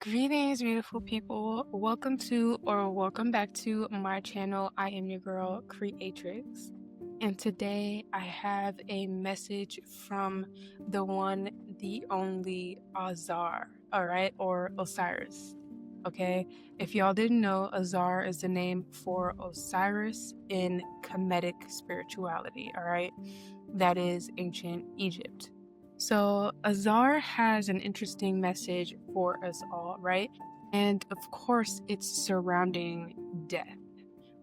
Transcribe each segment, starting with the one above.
Greetings, beautiful people. Welcome back to my channel. I am your girl, Creatrix. And today I have a message from the one, the only Auzar, all right, or Osiris. Okay, if y'all didn't know, Auzar is the name for Osiris in Kemetic spirituality, all right? That is ancient Egypt. So Auzar has an interesting message for us all, right? And of course, it's surrounding death.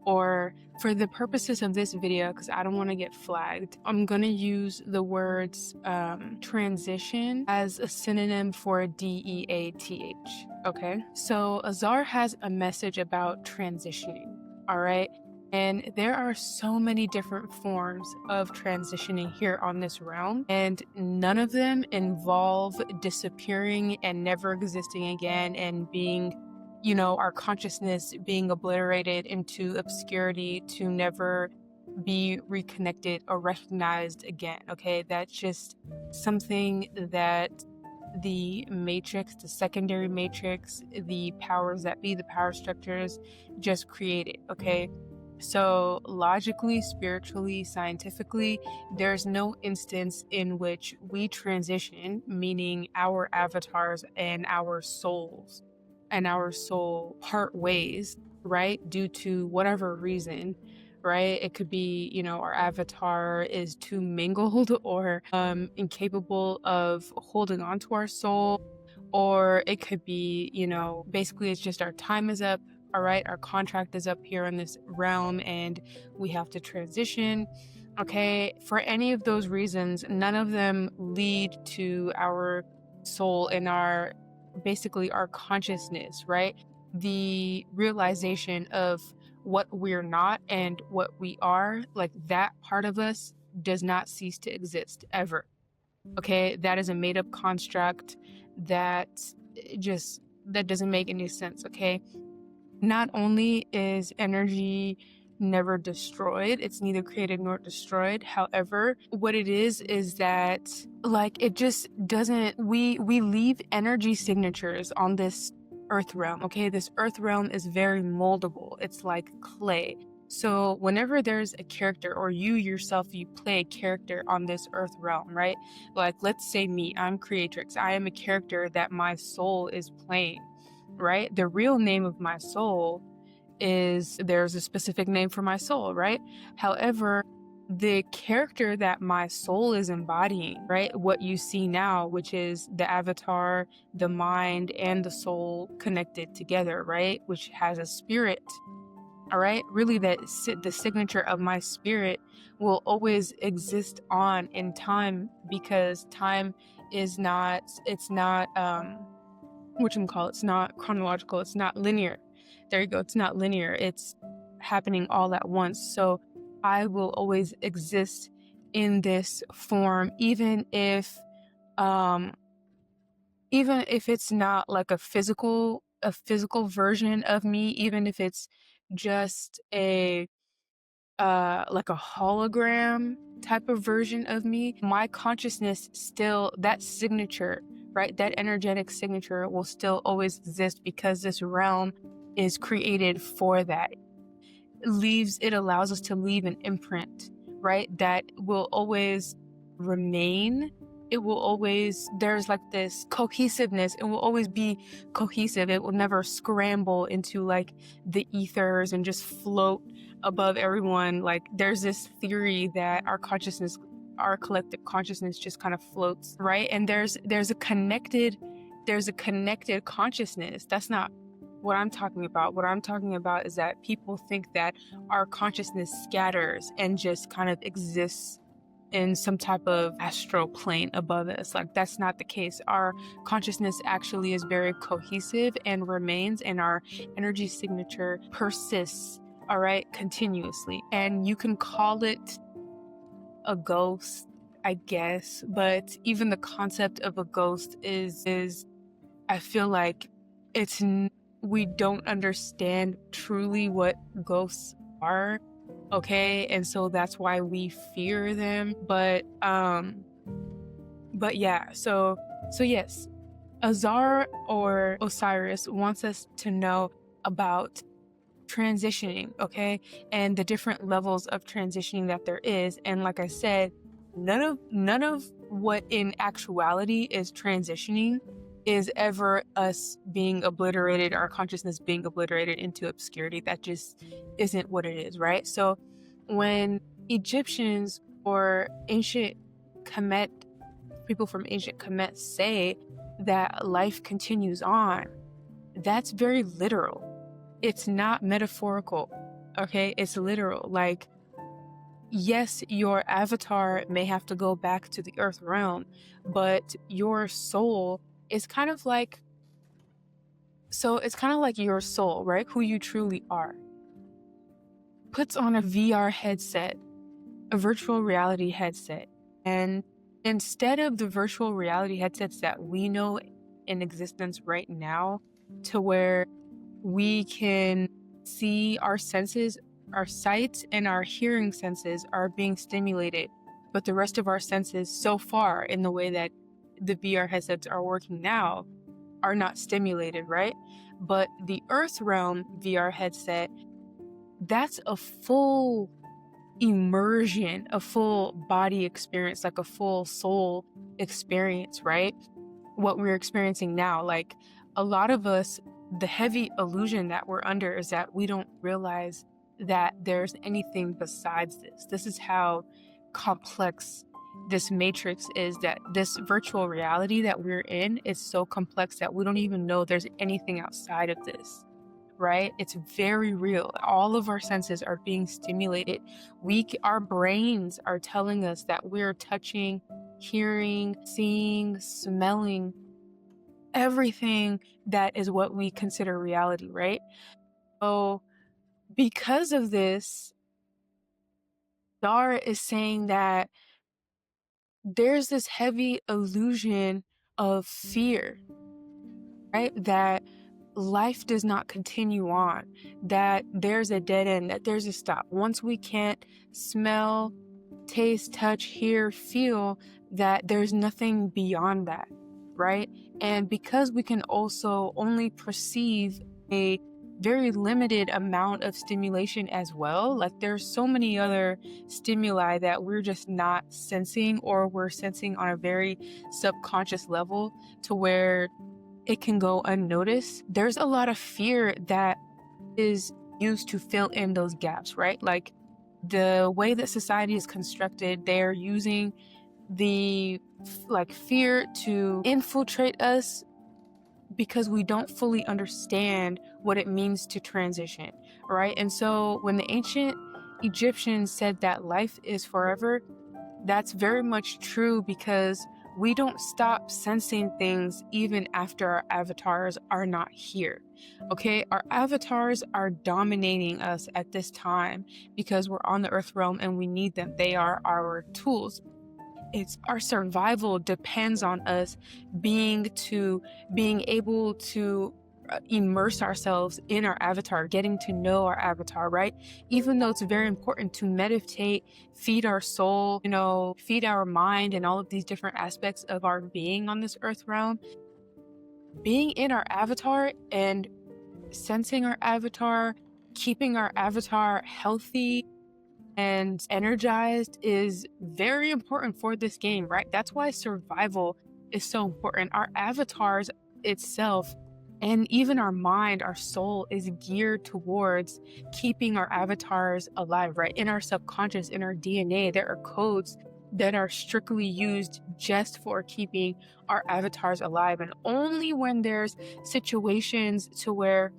Or for the purposes of this video, because I don't want to get flagged, I'm going to use the words transition as a synonym for DEATH. Okay, so Auzar has a message about transitioning. All right. And there are so many different forms of transitioning here on this realm, and none of them involve disappearing and never existing again and being, our consciousness being obliterated into obscurity to never be reconnected or recognized again. Okay, that's just something that the matrix, the secondary matrix, the powers that be, the power structures just created. Okay. So logically, spiritually, scientifically, there's no instance in which we transition, meaning our avatars and our souls and our soul part ways, right? Due to whatever reason, right? It could be, our avatar is too mingled or incapable of holding on to our soul, or it could be, basically it's just our time is up. All right, our contract is up here in this realm and we have to transition. Okay, for any of those reasons, none of them lead to our soul and our consciousness, right? The realization of what we're not and what we are, like that part of us does not cease to exist ever. Okay, that is a made up construct that doesn't make any sense. Okay, not only is energy never destroyed, it's neither created nor destroyed. However, what it is that it just doesn't, we leave energy signatures on this earth realm. Okay, this earth realm is very moldable. It's like clay. So whenever there's a character, or you yourself, you play a character on this earth realm, right? Like, let's say me, I'm Creatrix. I am a character that my soul is playing, right? The real name of my soul there's a specific name for my soul, right? However, the character that my soul is embodying, right? What you see now, which is the avatar, the mind, and the soul connected together, right? Which has a spirit. All right, really, the signature of my spirit will always exist on in time, because time is not, it's not it's not chronological, it's not linear. There you go, it's not linear, it's happening all at once. So I will always exist in this form, even if it's not like a physical version of me, even if it's just a like a hologram type of version of me, my consciousness still, that signature, right, that energetic signature will still always exist, because this realm is created for that. It allows us to leave an imprint, right, that will always remain. It will always, there's like this cohesiveness. It will always be cohesive. It will never scramble into like the ethers and just float above everyone. Like, there's this theory that our collective consciousness just kind of floats, right? And there's a connected consciousness. That's not what I'm talking about. What I'm talking about is that people think that our consciousness scatters and just kind of exists in some type of astral plane above us. Like, that's not the case. Our consciousness actually is very cohesive and remains, and our energy signature persists, all right, continuously. And you can call it a ghost, I guess, but even the concept of a ghost is I feel like we don't understand truly what ghosts are. Okay, and so that's why we fear them. But yeah, so yes, Auzar or Osiris wants us to know about transitioning, okay, and the different levels of transitioning that there is. And like I said, none of what in actuality is transitioning is ever us being obliterated, our consciousness being obliterated into obscurity. That just isn't what it is, right? So when Egyptians or ancient Kemet, people from ancient Kemet say that life continues on, that's very literal. It's not metaphorical, okay? It's literal. Like, yes, your avatar may have to go back to the earth realm, but your soul is kind of like, it's kind of like your soul, right? Who you truly are. Puts on a VR headset, a virtual reality headset. And instead of the virtual reality headsets that we know in existence right now, to where we can see our senses, our sight and our hearing senses are being stimulated, but the rest of our senses so far in the way that the VR headsets are working now are not stimulated, right? But the Earth Realm VR headset, that's a full immersion, a full body experience, like a full soul experience, right? What we're experiencing now, like a lot of us, the heavy illusion that we're under is that we don't realize that there's anything besides this. This is how complex this matrix is, that this virtual reality that we're in is so complex that we don't even know there's anything outside of this, right? It's very real. All of our senses are being stimulated. Our brains are telling us that we're touching, hearing, seeing, smelling, everything that is what we consider reality, right? So because of this, Dara is saying that there's this heavy illusion of fear, right? That life does not continue on, that there's a dead end, that there's a stop. Once we can't smell, taste, touch, hear, feel, that there's nothing beyond that, right? And because we can also only perceive a very limited amount of stimulation as well, like there's so many other stimuli that we're just not sensing, or we're sensing on a very subconscious level to where it can go unnoticed. There's a lot of fear that is used to fill in those gaps, right? Like the way that society is constructed, they're using the fear to infiltrate us because we don't fully understand what it means to transition, right? And so when the ancient Egyptians said that life is forever, that's very much true, because we don't stop sensing things even after our avatars are not here. Okay, our avatars are dominating us at this time because we're on the earth realm and we need them. They are our tools. It's our survival depends on us being able to immerse ourselves in our avatar, getting to know our avatar, right? Even though it's very important to meditate, feed our soul, feed our mind, and all of these different aspects of our being on this earth realm, being in our avatar and sensing our avatar, keeping our avatar healthy and energized is very important for this game, right? That's why survival is so important. Our avatars itself, and even our mind, our soul, is geared towards keeping our avatars alive, right? In our subconscious, in our DNA, there are codes that are strictly used just for keeping our avatars alive. And only when there's situations to where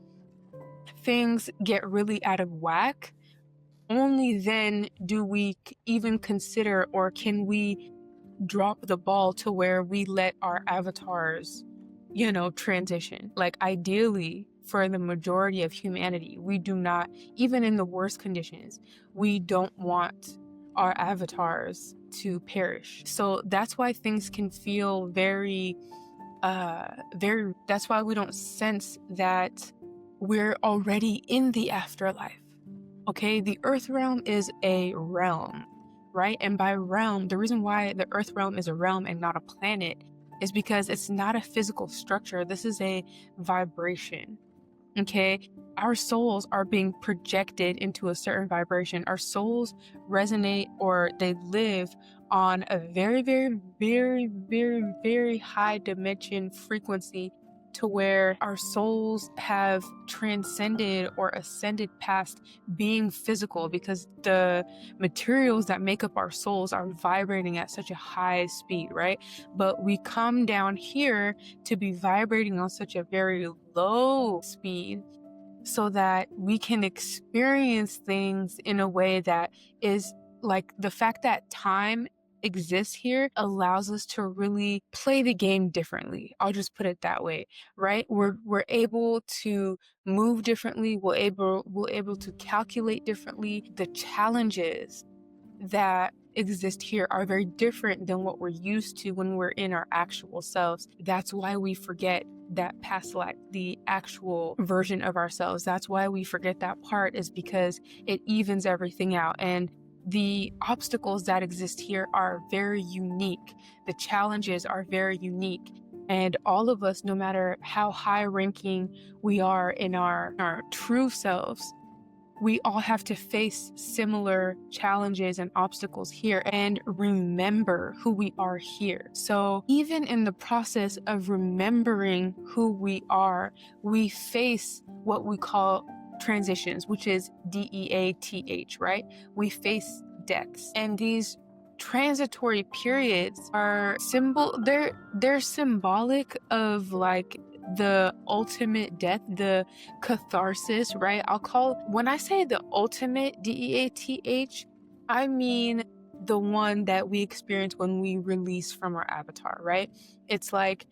things get really out of whack, only then do we even consider, or can we drop the ball to where we let our avatars, transition. Like ideally, for the majority of humanity, we do not, even in the worst conditions, we don't want our avatars to perish. So that's why things can feel that's why we don't sense that we're already in the afterlife. Okay, the earth realm is a realm, right? And by realm, the reason why the earth realm is a realm and not a planet is because it's not a physical structure. This is a vibration. Okay, our souls are being projected into a certain vibration. Our souls resonate, or they live on a very, very, very, very, very high dimension frequency, to where our souls have transcended or ascended past being physical, because the materials that make up our souls are vibrating at such a high speed, right? But we come down here to be vibrating on such a very low speed, so that we can experience things in a way that is like, the fact that time exists here allows us to really play the game differently. I'll just put it that way, right? We're able to move differently. We're able to calculate differently. The challenges that exist here are very different than what we're used to when we're in our actual selves. That's why we forget that past life, the actual version of ourselves. That's why we forget that part, is because it evens everything out. And the obstacles that exist here are very unique. The challenges are very unique. And all of us, no matter how high ranking we are in our true selves, we all have to face similar challenges and obstacles here, and remember who we are here. So even in the process of remembering who we are, we face what we call transitions, which is DEATH, right? We face deaths. And these transitory periods are they're symbolic of like the ultimate death, the catharsis, right? When I say the ultimate DEATH, I mean the one that we experience when we release from our avatar, right? It's like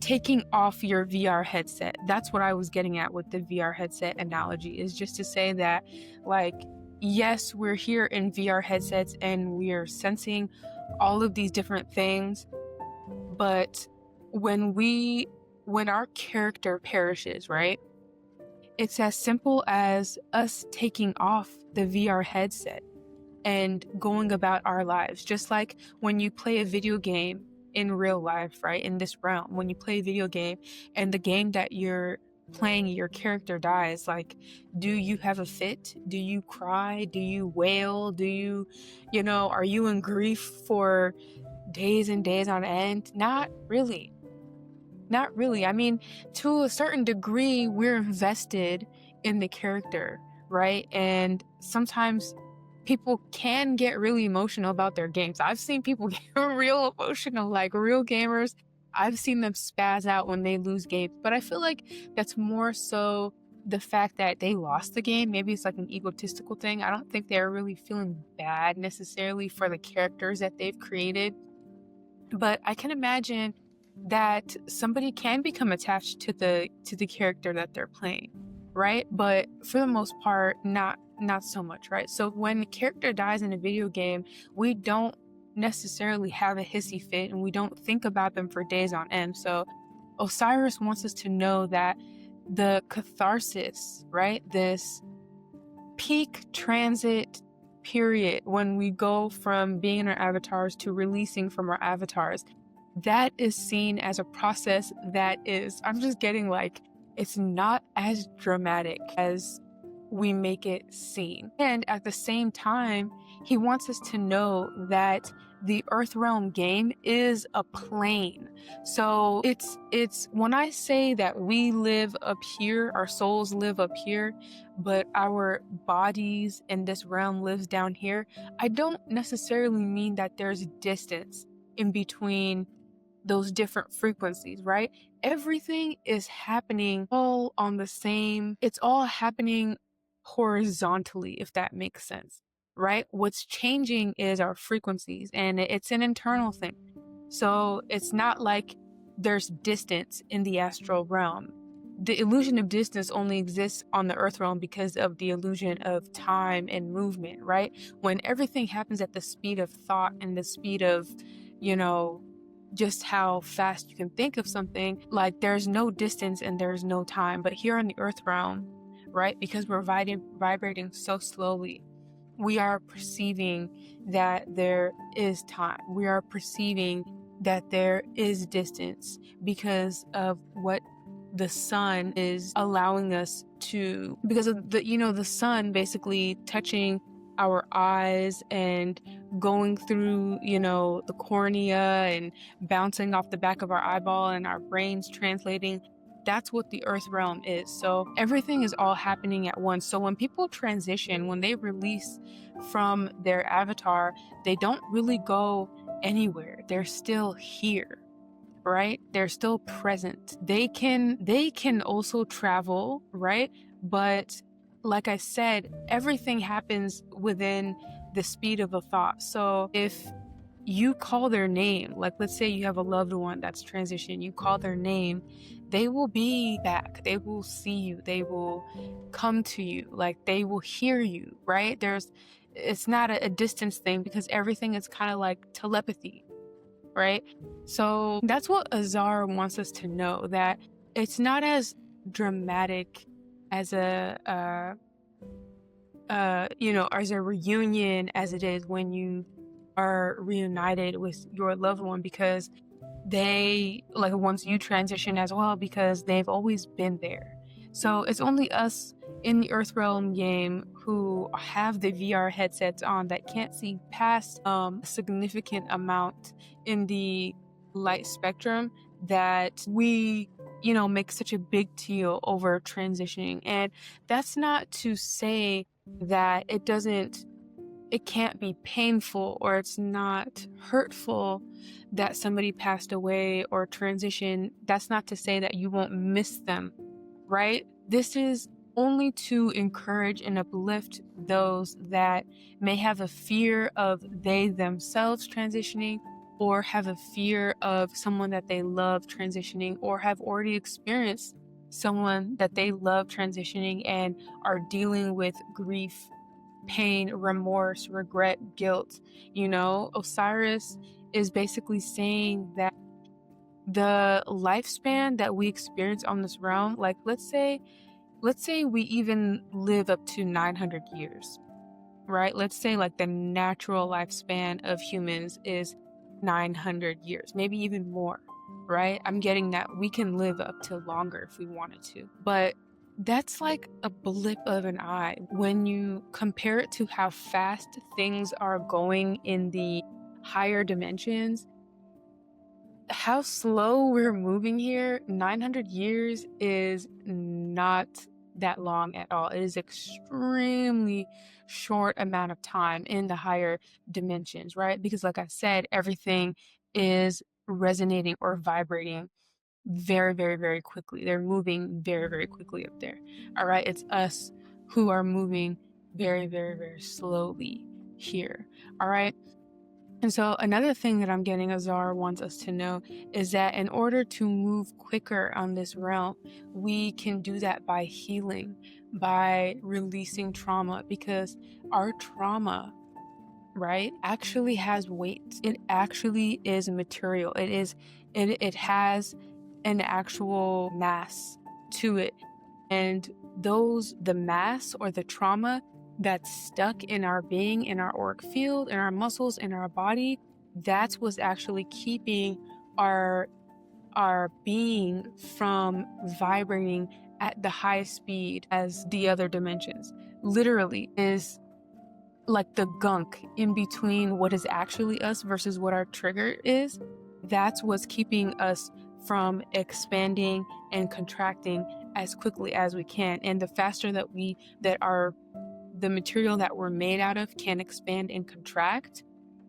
taking off your VR headset. That's what I was getting at with the VR headset analogy, is just to say that, like, yes, we're here in VR headsets and we are sensing all of these different things, but when our character perishes, right? It's as simple as us taking off the VR headset and going about our lives. Just like when you play a video game in real life, right? In this realm, when you play a video game and the game that you're playing, your character dies, like, do you have a fit? Do you cry? Do you wail? Do you, are you in grief for days and days on end? Not really. Not really. I mean, to a certain degree, we're invested in the character, right? And sometimes people can get really emotional about their games. I've seen people get real emotional, like real gamers. I've seen them spaz out when they lose games, but I feel like that's more so the fact that they lost the game. Maybe it's like an egotistical thing. I don't think they're really feeling bad necessarily for the characters that they've created. But I can imagine that somebody can become attached to the character that they're playing, right? But for the most part, not so much, right? So when a character dies in a video game, we don't necessarily have a hissy fit and we don't think about them for days on end. So Osiris wants us to know that the catharsis, right? This peak transit period when we go from being in our avatars to releasing from our avatars, that is seen as a process that is, I'm just getting like, it's not as dramatic as we make it seem. And at the same time, he wants us to know that the Earth Realm game is a plane. So it's when I say that we live up here, our souls live up here, but our bodies in this realm lives down here, I don't necessarily mean that there's distance in between those different frequencies, right? Everything is happening all on the same, it's all happening horizontally, if that makes sense, right? What's changing is our frequencies, and it's an internal thing. So it's not like there's distance in the astral realm. The illusion of distance only exists on the earth realm because of the illusion of time and movement, right? When everything happens at the speed of thought and the speed of, just how fast you can think of something, like there's no distance and there's no time. But here on the earth realm, right, because we're vibrating so slowly, we are perceiving that there is time. We are perceiving that there is distance because of what the sun is allowing us to, because of the sun basically touching our eyes and going through, the cornea and bouncing off the back of our eyeball and our brains translating. That's what the earth realm is. So everything is all happening at once. So when people transition, when they release from their avatar, they don't really go anywhere. They're still here, right? They're still present. They can also travel, right? But like I said, everything happens within the speed of a thought. So if you call their name, like let's say you have a loved one that's transitioned, you call their name, they will be back. They will see you. They will come to you. Like they will hear you, right? It's not a distance thing because everything is kind of like telepathy, right? So that's what Auzar wants us to know, that it's not as dramatic as as a reunion as it is when you are reunited with your loved one, because they, like, once you transition as well, because they've always been there. So it's only us in the Earth Realm game who have the VR headsets on that can't see past a significant amount in the light spectrum that we make such a big deal over transitioning. And that's not to say that it can't be painful or it's not hurtful that somebody passed away or transitioned. That's not to say that you won't miss them, right? This is only to encourage and uplift those that may have a fear of they themselves transitioning, or have a fear of someone that they love transitioning, or have already experienced someone that they love transitioning and are dealing with grief, pain, remorse, regret, guilt. Osiris is basically saying that the lifespan that we experience on this realm, like let's say we even live up to 900 years, right? Let's say like the natural lifespan of humans is 900 years, maybe even more, right? I'm getting that we can live up to longer if we wanted to, but that's like a blip of an eye when you compare it to how fast things are going in the higher dimensions. How slow we're moving here. 900 years is not that long at all. It is extremely short amount of time in the higher dimensions, right? Because like I said, everything is resonating or vibrating very, very, very quickly. They're moving very, very quickly up there. All right. It's us who are moving very, very, very slowly here. All right. And so another thing that I'm getting Auzar wants us to know is that in order to move quicker on this realm, we can do that by healing, by releasing trauma, because our trauma, right, actually has weight. It actually is material. It has an actual mass to it. And the mass or the trauma that's stuck in our being, in our auric field, in our muscles, in our body, that's what's actually keeping our being from vibrating at the highest speed as the other dimensions. Literally is like the gunk in between what is actually us versus what our trigger is. That's what's keeping us from expanding and contracting as quickly as we can. And the faster that the material that we're made out of can expand and contract,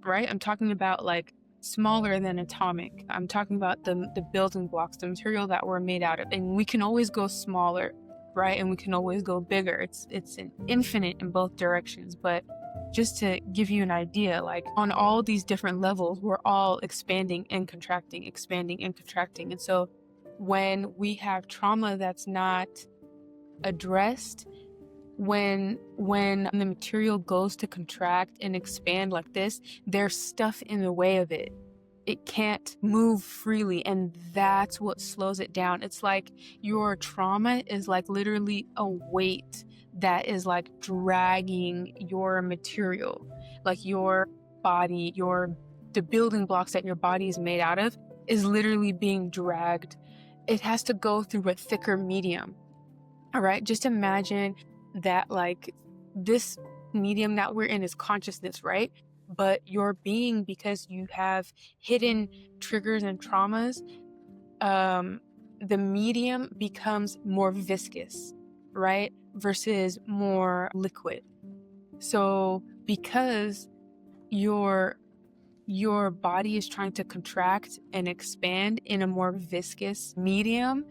right? I'm talking about like smaller than atomic. I'm talking about the building blocks, the material that we're made out of. And we can always go smaller, right? And we can always go bigger. It's an infinite in both directions. But just to give you an idea, like on all these different levels, we're all expanding and contracting, expanding and contracting. And so when we have trauma that's not addressed, when the material goes to contract and expand like this, there's stuff in the way of it. It can't move freely, and that's what slows it down. It's like your trauma is like literally a weight that is like dragging your material, like your body, your the building blocks that your body is made out of is literally being dragged. It has to go through a thicker medium. All right, just imagine that like this medium that we're in is consciousness, right? But your being, because you have hidden triggers and traumas, the medium becomes more viscous, right? Versus more liquid. So because your body is trying to contract and expand in a more viscous medium,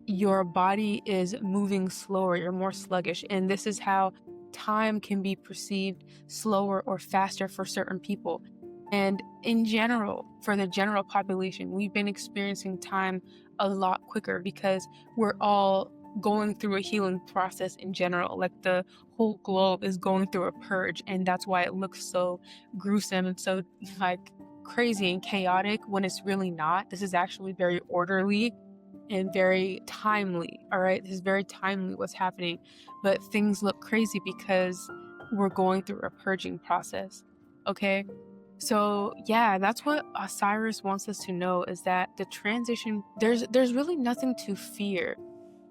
your body is moving slower, you're more sluggish. And this is how time can be perceived slower or faster for certain people. And in general, for the general population, we've been experiencing time a lot quicker because we're all going through a healing process in general. Like the whole globe is going through a purge, and that's why it looks so gruesome and so like crazy and chaotic when it's really not. This is actually very orderly and very timely. All right, this is very timely what's happening, but things look crazy because we're going through a purging process. Okay, so yeah, that's what Osiris wants us to know, is that the transition, there's really nothing to fear.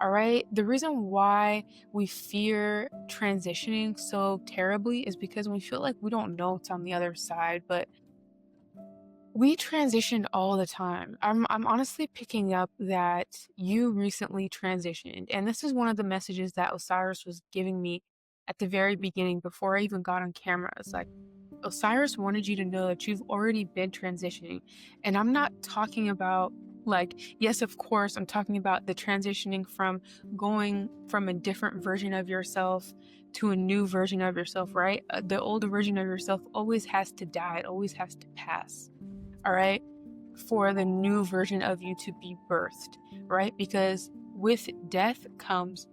All right, the reason why we fear transitioning so terribly is because we feel like we don't know what's on the other side. But we transition all the time. I'm honestly picking up that you recently transitioned, and this is one of the messages that Osiris was giving me at the very beginning before I even got on camera. It's like Osiris wanted you to know that you've already been transitioning. And I'm not talking about like, yes, of course, I'm talking about the transitioning from going from a different version of yourself to a new version of yourself, right? The older version of yourself always has to die, it always has to pass. All right, for the new version of you to be birthed, right? Because with death comes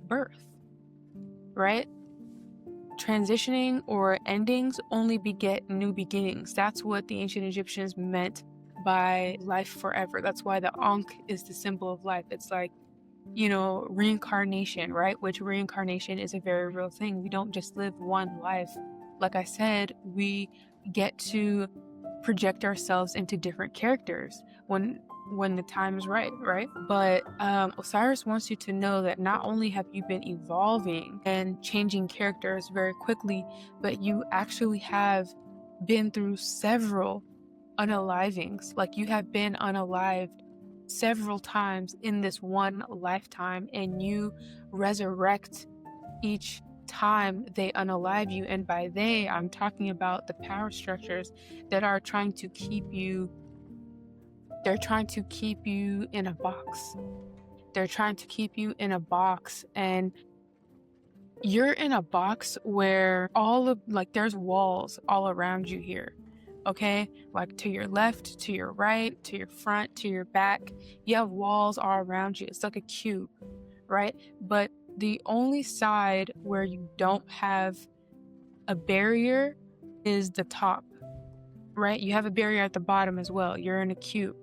birth, right? Transitioning or endings only beget new beginnings. That's what the ancient Egyptians meant by life forever. That's why the Ankh is the symbol of life. It's like, you know, reincarnation, right? Which reincarnation is a very real thing. We don't just live one life. Like I said, we get to project ourselves into different characters when the time is right? But Osiris wants you to know that not only have you been evolving and changing characters very quickly, but you actually have been through several unalivings. Like you have been unalived several times in this one lifetime, and you resurrect each time they unalive you. And by they, I'm talking about the power structures that are trying to keep you, they're trying to keep you in a box. They're trying to keep you in a box, and you're in a box where all of, like, there's walls all around you here. Okay, like to your left, to your right, to your front, to your back, you have walls all around you. It's like a cube, right? But the only side where you don't have a barrier is the top, right? You have a barrier at the bottom as well. You're in a cube.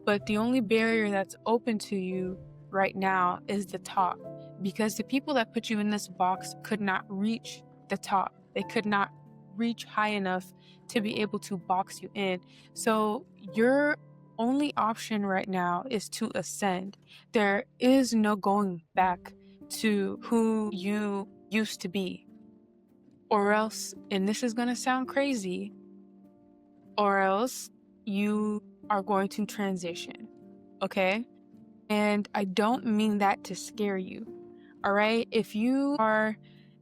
But the only barrier that's open to you right now is the top, because the people that put you in this box could not reach the top. They could not reach high enough to be able to box you in. So your only option right now is to ascend. There is no going back to who you used to be. Or else, and this is going to sound crazy, or else you are going to transition, okay? And I don't mean that to scare you, all right? If you are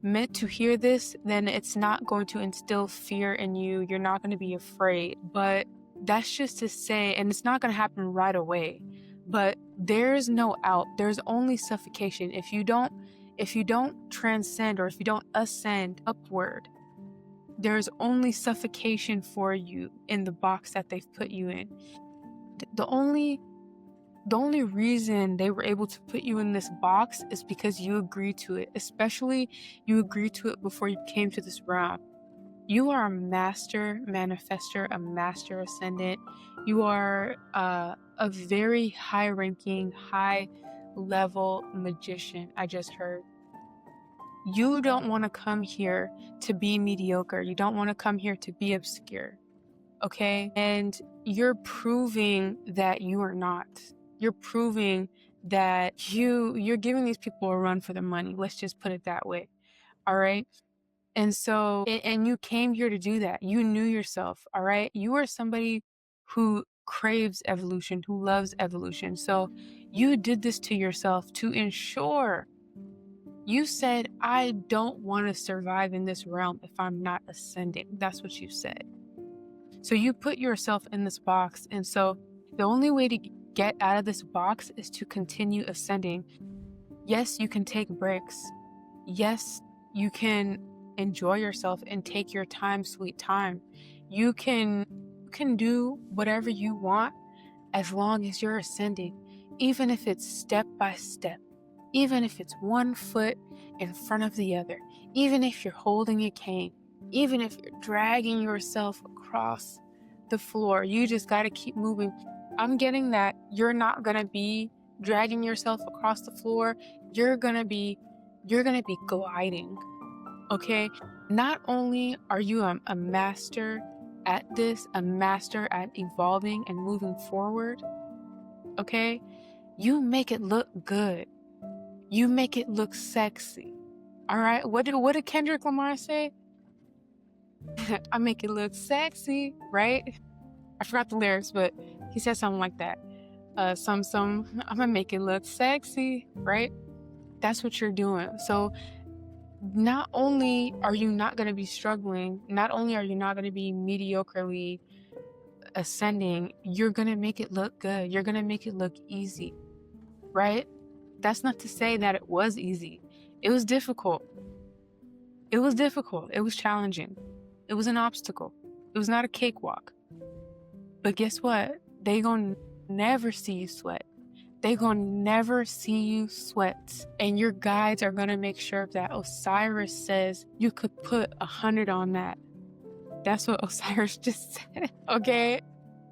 meant to hear this, then it's not going to instill fear in you. You're not going to be afraid. But that's just to say, and it's not going to happen right away, but there's no out. There's only suffocation. If you don't transcend, or if you don't ascend upward, there's only suffocation for you in the box that they've put you in. The only reason they were able to put you in this box is because you agreed to it. Especially, you agreed to it before you came to this realm. You are a master manifester, a master ascendant. You are a very high-ranking, high-level magician, I just heard. You don't want to come here to be mediocre. You don't want to come here to be obscure. okay? And you're proving that you are not. You're proving that you're giving these people a run for their money. Let's just put it that way. All right. And so, and you came here to do that. You knew yourself. All right. You are somebody who craves evolution, who loves evolution. So you did this to yourself to ensure. You said, I don't want to survive in this realm if I'm not ascending. That's what you said. So you put yourself in this box. And so the only way to get out of this box is to continue ascending. Yes, you can take breaks. Yes, you can enjoy yourself and take your time, sweet time. You can do whatever you want as long as you're ascending, even if it's step by step, even if it's 1 foot in front of the other, even if you're holding a cane, even if you're dragging yourself across the floor. You just got to keep moving. I'm getting that you're not going to be dragging yourself across the floor. You're going to be gliding. Okay? Not only are you a master at this, a master at evolving and moving forward, okay? You make it look good. You make it look sexy. All right? What did Kendrick Lamar say? I make it look sexy, right? I forgot the lyrics, but he said something like that. I'm gonna make it look sexy, right? That's what you're doing. So not only are you not going to be struggling, not only are you not going to be mediocrely ascending, you're going to make it look good. You're going to make it look easy, right? That's not to say that it was easy. It was difficult. It was difficult. It was challenging. It was an obstacle. It was not a cakewalk. But guess what? They gonna never see you sweat. They gonna never see you sweat. And your guides are gonna make sure that Osiris says you could put 100 on that. That's what Osiris just said. Okay?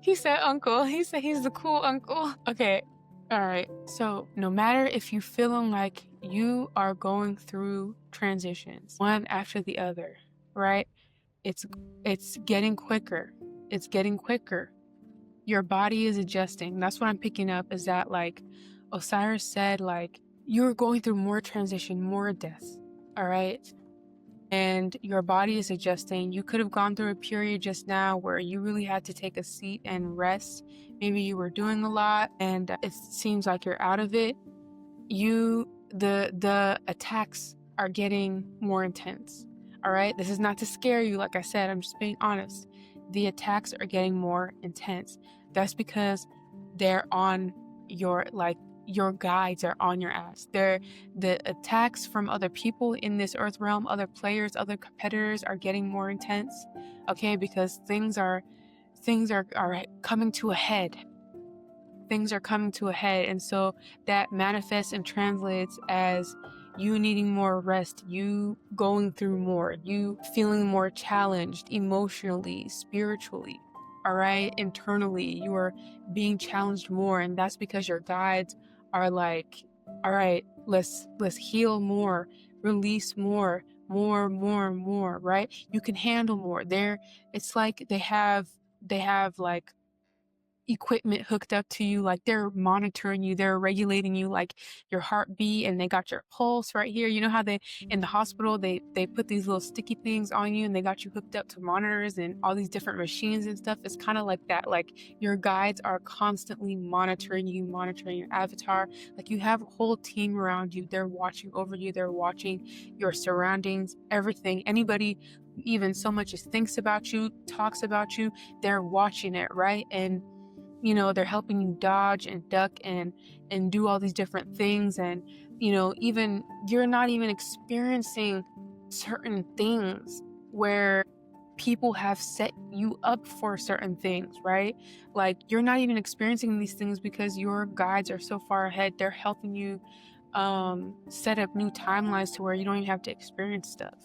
He said uncle. He said he's the cool uncle. Okay. All right. So no matter if you're feeling like you are going through transitions, one after the other, right? It's getting quicker. It's getting quicker. Your body is adjusting. That's what I'm picking up, is that like Osiris said, like, you're going through more transition, more death. All right. And your body is adjusting. You could have gone through a period just now where you really had to take a seat and rest. Maybe you were doing a lot and it seems like you're out of it. The attacks are getting more intense. All right. This is not to scare you. Like I said, I'm just being honest. The attacks are getting more intense. That's because they're on your guides are on your ass. The attacks from other people in this earth realm, other players, other competitors are getting more intense. Okay, because things are coming to a head. Things are coming to a head, and so that manifests and translates as you needing more rest, you going through more, you feeling more challenged emotionally, spiritually, all right? Internally, you are being challenged more, and that's because your guides are like, all right, let's heal more, release more, right? You can handle more. It's like they have like equipment hooked up to you, like they're monitoring you, they're regulating you, like your heartbeat, and they got your pulse right here. You know how they in the hospital they put these little sticky things on you and they got you hooked up to monitors and all these different machines and stuff. It's kind of like that. Like your guides are constantly monitoring you, monitoring your avatar. Like you have a whole team around you. They're watching over you, they're watching your surroundings, everything. Anybody even so much as thinks about you, talks about you, they're watching it, right? And you know, they're helping you dodge and duck and do all these different things. And, you know, even you're not even experiencing certain things where people have set you up for certain things, right? Like you're not even experiencing these things because your guides are so far ahead. They're helping you set up new timelines to where you don't even have to experience stuff,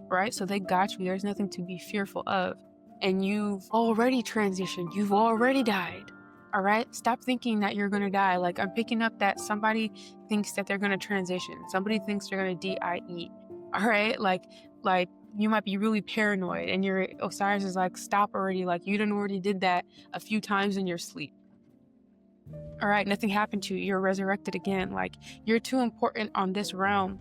right? So they got you. There's nothing to be fearful of. And you've already transitioned. You've already died. All right? Stop thinking that you're going to die. Like I'm picking up that somebody thinks that they're going to transition. Somebody thinks they're going to DIE. All right? Like you might be really paranoid, and your Osiris is like, stop already, like you done already did that a few times in your sleep. All right, nothing happened to you, you're resurrected again. Like, you're too important on this realm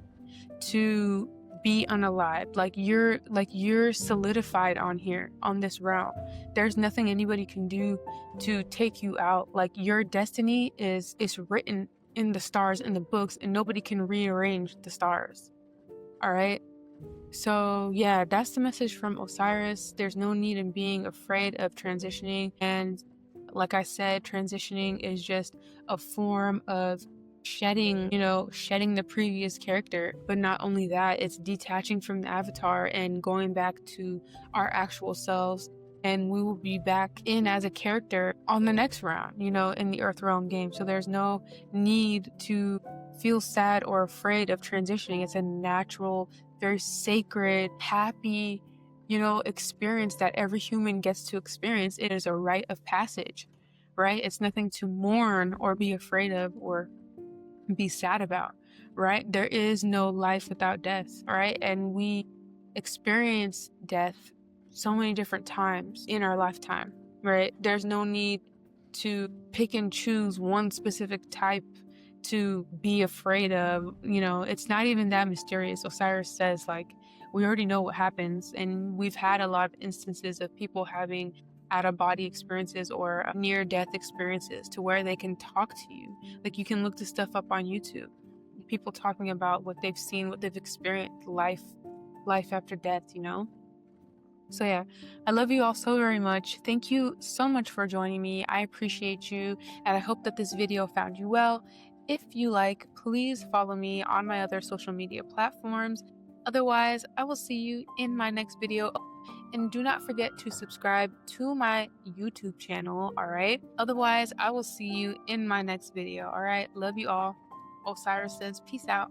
to be unalived. Like you're solidified on here, on this realm. There's nothing anybody can do to take you out. Like, your destiny is written in the stars, in the books, and nobody can rearrange the stars. All right, so yeah, that's the message from Osiris. There's no need in being afraid of transitioning. And like I said, transitioning is just a form of shedding, shedding the previous character. But not only that, it's detaching from the avatar and going back to our actual selves. And we will be back in as a character on the next round, in the Earth Realm game. So there's no need to feel sad or afraid of transitioning. It's a natural, very sacred, happy, experience that every human gets to experience. It is a rite of passage, right? It's nothing to mourn or be afraid of or be sad about, right? There is no life without death, right? And we experience death so many different times in our lifetime, right? There's no need to pick and choose one specific type to be afraid of. It's not even that mysterious. Osiris says, like, we already know what happens, and we've had a lot of instances of people having out-of-body experiences or near-death experiences to where they can talk to you. Like, you can look this stuff up on YouTube. People talking about what they've seen, what they've experienced, life after death, So yeah, I love you all so very much. Thank you so much for joining me. I appreciate you, and I hope that this video found you well. If you like, please follow me on my other social media platforms. Otherwise, I will see you in my next video. And do not forget to subscribe to my YouTube channel, all right? Otherwise, I will see you in my next video, all right? Love you all. Osiris says, peace out.